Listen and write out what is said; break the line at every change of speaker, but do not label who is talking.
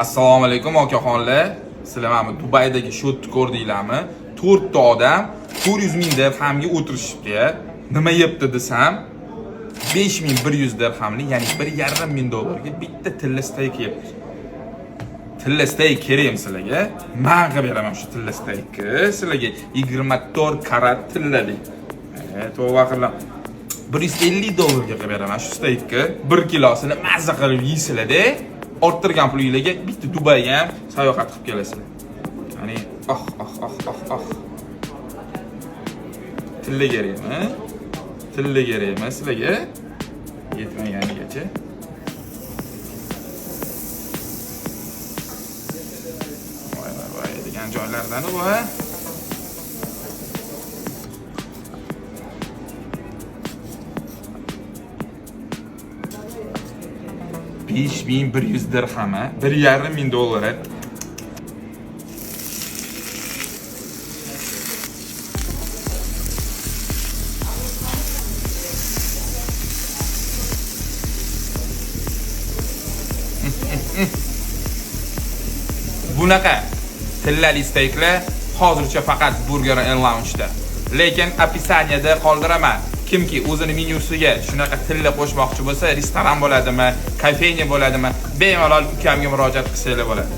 Assalomu alaykum okaxonlar. Sizlar mana Dubaydagi shotni ko'rdinglarmi? 4 ta odam 400 ming dirhamga o'tirishibdi. Nima yebdi desam, 5100 dirhamli, ya'ni 1,5 ming dollarga bitta tilla steyk yebdi. Tilla steyk kerakmi sizlarga? Men qilib beraman shu tilla steykni. Sizlarga 24 karat tillali. To'g'ri qilib 150 dollarga qilib beraman shu steykni. 1 kilosini mazza qilib yeysizlar-da. Orttirgan pulingizga bitta Dubayga ham sayohat qilib kelasizlar. Ya'ni tilla kerakmi? Tilla kerakmi sizlarga? Yetmaganigacha. Voy degan joylardan bu ha. $5100 dirham, 1,5 ming dollar. Bunaqa tillali steyklar hozircha faqat Burger and Lounge'da. Lekin opisaniyada qoldiraman. Kimki o'zini menyusiga shunaqa tilla qo'shmoqchi bo'lsa, restoran bo'ladimi, kafenya bo'ladimi, bemalol ukamga murojaat qilsanglar bo'ladi.